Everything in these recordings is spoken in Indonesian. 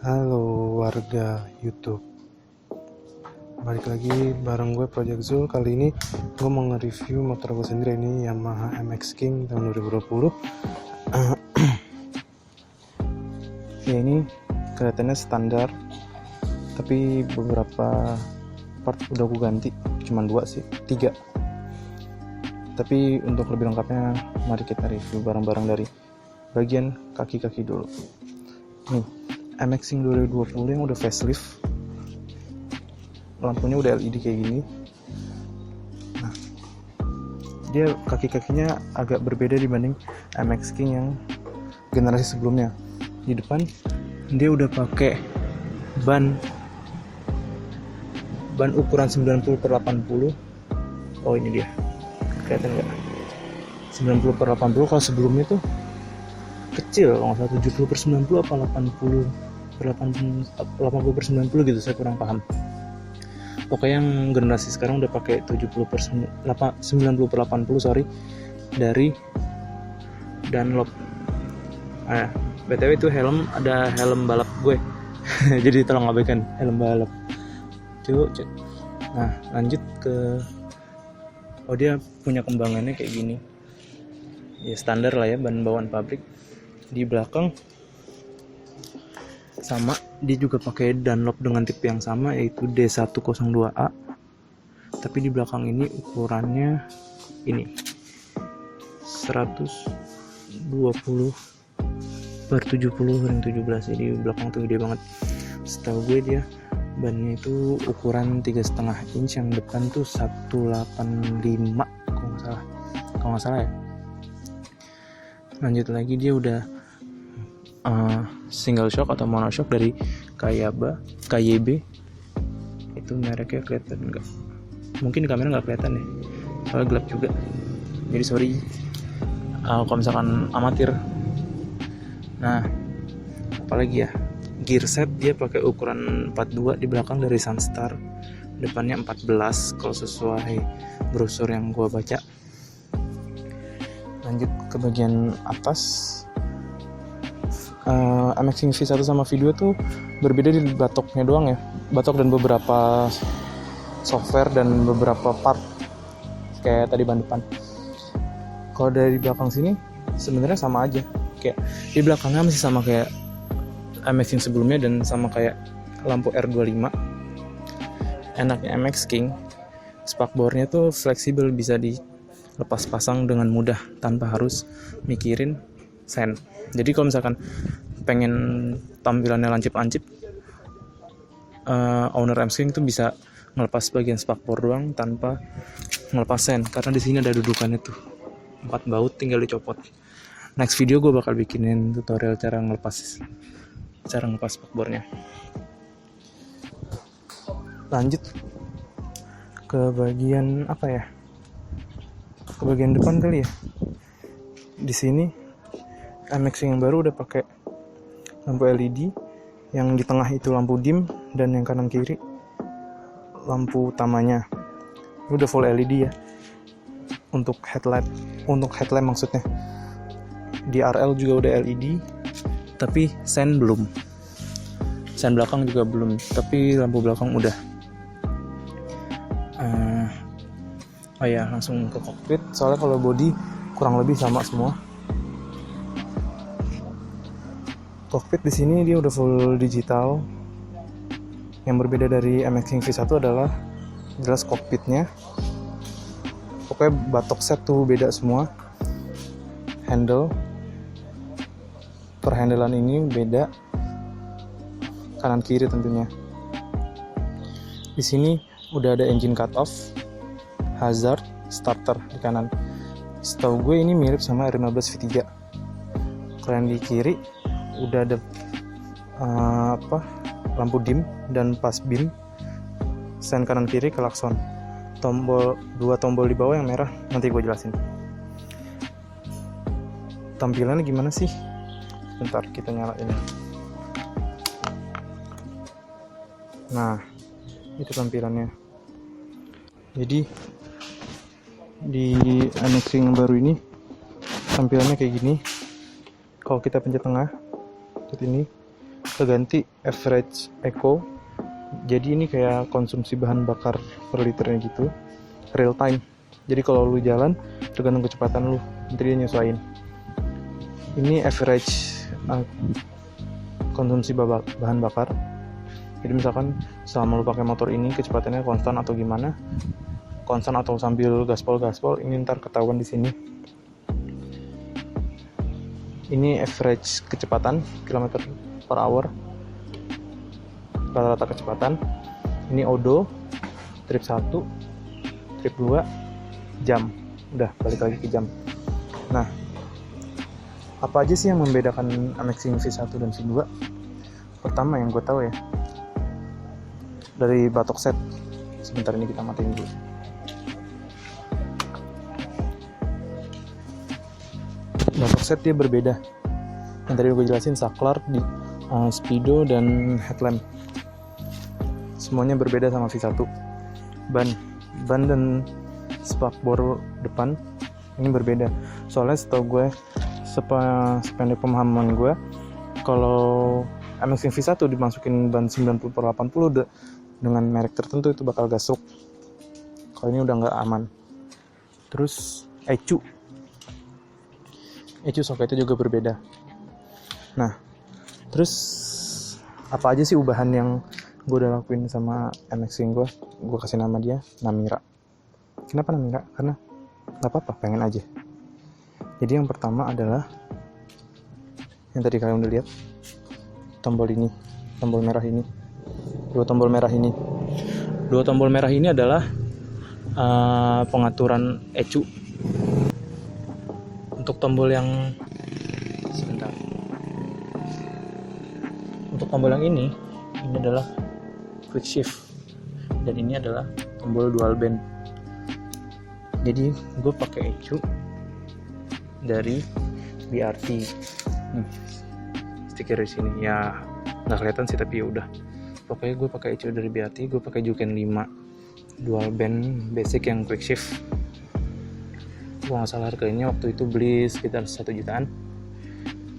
Halo warga YouTube, balik lagi bareng gue Project Zul. Kali ini gue mau nge-review motor gue sendiri, ini Yamaha MX King tahun 2020. Ya, ini kelihatannya standar, tapi beberapa part udah gue ganti, cuman 3. Tapi untuk lebih lengkapnya mari kita review barang-barang dari bagian kaki-kaki dulu. Nih, MX King 2020 yang udah facelift, lampunya udah LED kayak gini. Nah, dia kaki-kakinya agak berbeda dibanding MX King yang generasi sebelumnya. Di depan dia udah pakai ban ukuran 90/80. Oh, ini dia, kelihatan nggak? 90/80. Kalau sebelumnya tuh kecil, kalau nggak salah 70/90 apa 80/90 gitu, saya kurang paham. Pokoknya yang generasi sekarang udah pakai 90/80 dari Dunlop. BTW itu helm, ada helm balap gue. Jadi tolong abaikan helm balap. Cuk. Nah, lanjut ke dia punya kembangannya kayak gini. Ya standar lah ya, ban bawaan pabrik. Di belakang sama, dia juga pakai Dunlop dengan tipe yang sama, yaitu D102A. Tapi di belakang ini ukurannya ini 120/70/17. Jadi belakang tuh gede banget. Setahu gue dia bannya itu ukuran 3,5 inch, yang depan tuh 185 kalau nggak salah ya. Lanjut lagi, dia udah single shock atau monoshock dari KYB. Itu mereknya kelihatan nggak? Mungkin di kamera nggak kelihatan ya, soalnya gelap juga, jadi sorry kalau misalkan amatir. Nah, apalagi ya, gear set dia pakai ukuran 42 di belakang dari Sunstar, depannya 14 kalau sesuai brosur yang gua baca. Lanjut ke bagian atas, MX King V1 sama V2 tuh berbeda di batoknya doang ya, batok dan beberapa software dan beberapa part kayak tadi ban depan. Kalau dari belakang sini sebenarnya sama aja, kayak di belakangnya masih sama kayak MX King sebelumnya dan sama kayak lampu R25. Enaknya MX King, spakbornya tuh fleksibel, bisa dilepas pasang dengan mudah tanpa harus mikirin sen. Jadi kalau misalkan pengen tampilannya lancip-lancip, owner MX King tuh bisa ngelepas bagian spakbor doang tanpa ngelepas sen, karena di sini ada dudukannya tuh, 4 baut tinggal dicopot. Next video gue bakal bikinin tutorial cara ngelepas spakbornya. Lanjut ke bagian apa ya? Ke bagian depan kali ya. Di sini MX King yang baru udah pakai lampu LED, yang di tengah itu lampu dim dan yang kanan kiri lampu utamanya. Udah full LED ya. Untuk headlamp maksudnya. Di RL juga udah LED, tapi sen belum. Sen belakang juga belum, tapi lampu belakang udah. Langsung ke kokpit, soalnya kalau body kurang lebih sama semua. Kokpit di sini dia udah full digital. Yang berbeda dari MX King V1 adalah jelas kokpitnya. Pokoknya batok set tuh beda semua. Handle, perhandelan ini beda, kanan kiri tentunya. Di sini udah ada engine cut off, hazard, starter di kanan. Setahu gue ini mirip sama R15 V3. Kalau yang di kiri udah ada lampu dim dan pas beam, sen kanan kiri, klakson, dua tombol di bawah yang merah, nanti gue jelasin. Tampilannya gimana sih? Bentar, kita nyalain. Nah, itu tampilannya. Jadi di MX King baru ini tampilannya kayak gini. Kalau kita pencet tengah, seperti ini, keganti average eco. Jadi ini kayak konsumsi bahan bakar per liternya gitu, real time. Jadi kalau lu jalan tergantung kecepatan lu, nanti dia nyesuaiin. Ini average konsumsi bahan bakar. Jadi misalkan selama lu pakai motor ini kecepatannya konstan atau gimana, konstan atau sambil gaspol, ini ntar ketahuan di sini. Ini average kecepatan kilometer per hour, rata-rata kecepatan. Ini odo, trip 1, trip 2, jam. Udah, balik lagi ke jam. Nah, apa aja sih yang membedakan Amexing V1 dan V2? Pertama yang gue tahu ya, dari batok set. Sebentar ini kita matiin dulu. Batok set dia berbeda. Yang tadi gue jelasin, saklar, speedo, dan headlamp. Semuanya berbeda sama V1. Ban dan spakbor depan ini berbeda. Soalnya setahu gue, sependek pemahaman gue, kalau Amexing V1 dimasukin ban 90/80 dengan merek tertentu itu bakal gasruk. Kalau ini udah nggak aman. Terus ECU soketnya juga berbeda. Nah, terus apa aja sih ubahan yang gue udah lakuin sama Amexing gue? Gue kasih nama dia Namira. Kenapa Namira? Karena nggak apa-apa, pengen aja. Jadi yang pertama adalah yang tadi kalian udah lihat, tombol ini, tombol merah ini, dua tombol merah ini adalah pengaturan ECU. Untuk tombol yang ini adalah quick shift, dan ini adalah tombol dual band. Jadi gue pakai ECU dari BRT. Stiker di sini ya nggak kelihatan sih, tapi ya udah. Pokoknya gue pakai ECU dari BRT. Gue pakai Juken 5 dual band basic yang quick shift. Gue nggak salah harganya waktu itu beli sekitar 1 jutaan.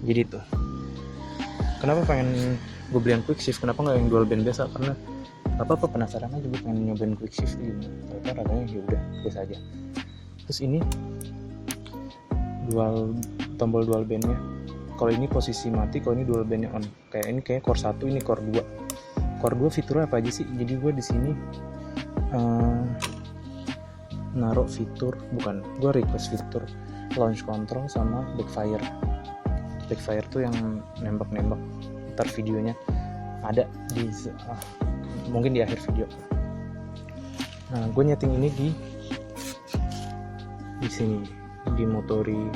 Jadi tuh, kenapa pengen gue beli yang quick shift, kenapa nggak yang dual band biasa? Karena apa penasaran aja, gue pengen nyobain quick shift ini. Ternyata rasanya ya udah biasa aja. Terus ini tombol dual bandnya. Kalau ini posisi mati, kalau ini dual bandnya on. Kayak ini kayak core 1, ini core 2. Core 2 fiturnya apa aja sih? Jadi gue di sini naruh fitur, gue request fitur launch control sama backfire. Backfire tuh yang nembak-nembak. Ntar videonya ada mungkin di akhir video. Nah, gue nyeting ini di sini, di Motori,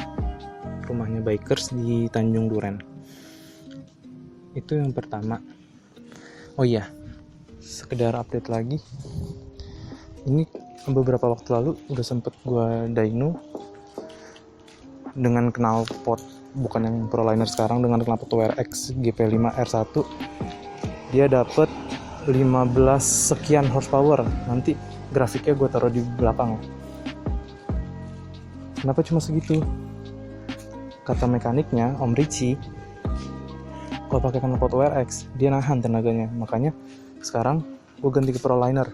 rumahnya bikers di Tanjung Duren. Itu yang pertama. Oh iya, sekedar update lagi. Ini beberapa waktu lalu udah sempet gue dyno dengan knalpot, bukan yang Proliner sekarang, dengan knalpot WRX GP5 R1. Dia dapet 15 sekian horsepower. Nanti grafiknya gue taruh di belakang. Kenapa cuma segitu? Kata mekaniknya, Om Ricci, kalau pakai knalpot WRX dia nahan tenaganya. Makanya sekarang gue ganti ke Proliner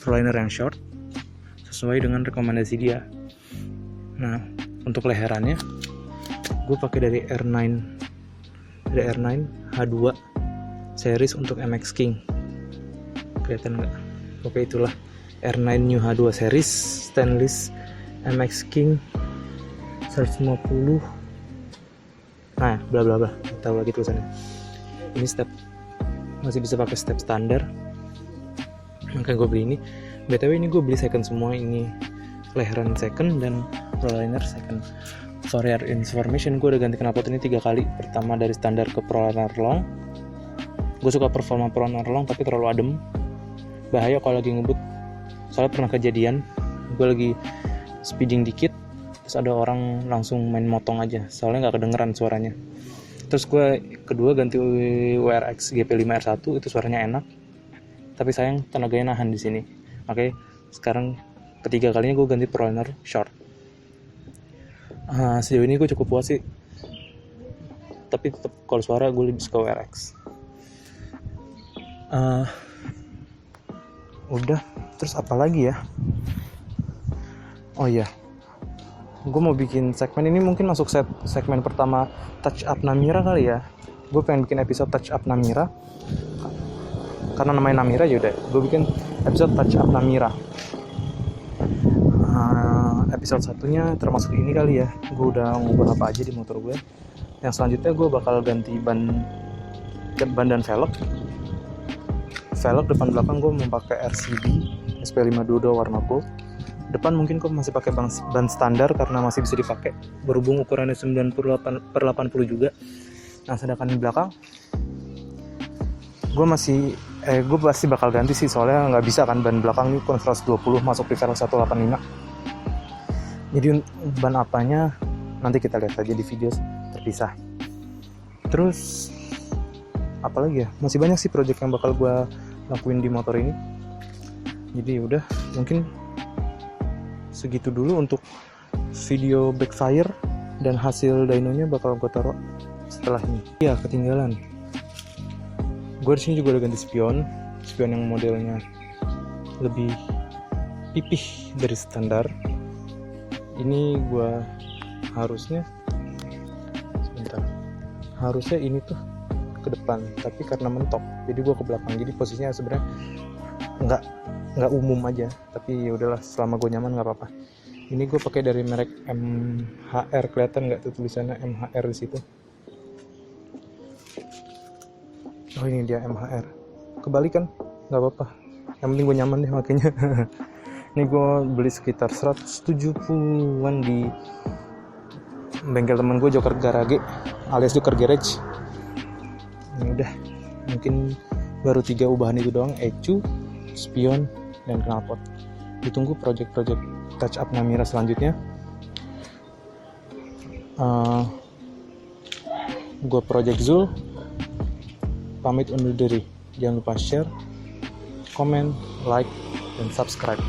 yang short sesuai dengan rekomendasi dia. Nah, untuk leherannya gue pakai dari R9 H2 series untuk MX King. Kelihatan nggak? Oke, itulah R9 New H2 series stainless MX King 150. Nah, bla bla bla, tahu lagi tulisannya. Ini step, masih bisa pakai step standar. Makanya gue beli ini. BTW ini gue beli second semua, ini leheran second dan Proliner second. For your information, gue udah ganti knalpot ini 3 kali. Pertama dari standar ke Proliner long. Gue suka performa Proliner long tapi terlalu adem, bahaya kalau lagi ngebut. Soalnya pernah kejadian gue lagi speeding dikit, terus ada orang langsung main motong aja, soalnya nggak kedengeran suaranya. Terus gue kedua ganti WRX GP5 R1, itu suaranya enak, tapi sayang tenaganya nahan di sini. Oke, sekarang ketiga kalinya gue ganti Proliner short. Sejauh ini gue cukup puas sih. tapi tetap kalau suara gue lebih suka WRX. Udah, terus apa lagi ya? Oh iya, gue mau bikin segmen ini, mungkin masuk segmen pertama Touch Up Namira kali ya. Gue pengen bikin episode Touch Up Namira karena namanya Namira, yaudah gue bikin episode Touch Up Namira. Episode satunya termasuk ini kali ya. Gue udah ngubah apa aja di motor gue. Yang selanjutnya gue bakal ganti ban dan velg depan belakang gue mau pakai RCB SP522 warna gold. Depan mungkin gue masih pakai ban standar karena masih bisa dipakai, berhubung ukurannya 98/80 juga. Nah sedangkan di belakang gue pasti bakal ganti sih, soalnya nggak bisa kan ban belakang ini pun 120 masuk di velg 185. Jadi ban apanya nanti kita lihat aja di video terpisah. Terus apalagi ya, masih banyak sih project yang bakal gue lakuin di motor ini. Jadi udah, mungkin segitu dulu untuk video backfire, dan hasil dynonya bakal gue taruh setelah ini. Ya ketinggalan, gue di sini juga udah ganti spion yang modelnya lebih pipih dari standar. Ini gue harusnya ini tuh ke depan, tapi karena mentok jadi gue ke belakang, jadi posisinya sebenarnya nggak umum aja, tapi ya udahlah, selama gue nyaman nggak apa-apa. Ini gue pakai dari merek MHR, kelihatan nggak tuh tulisannya MHR di situ? Oh ini dia MHR, kebalik kan, nggak apa-apa, yang penting gue nyaman deh makanya. Ini gue beli sekitar 170-an di bengkel temen gue, Joker Garage alias Joker Garage. Ini udah, mungkin baru 3 ubahan itu doang, ECU, spion, dan knalpot. Ditunggu project-project touch up Namira selanjutnya. Gue Project Zul pamit undur diri. Jangan lupa share, comment, like, dan subscribe.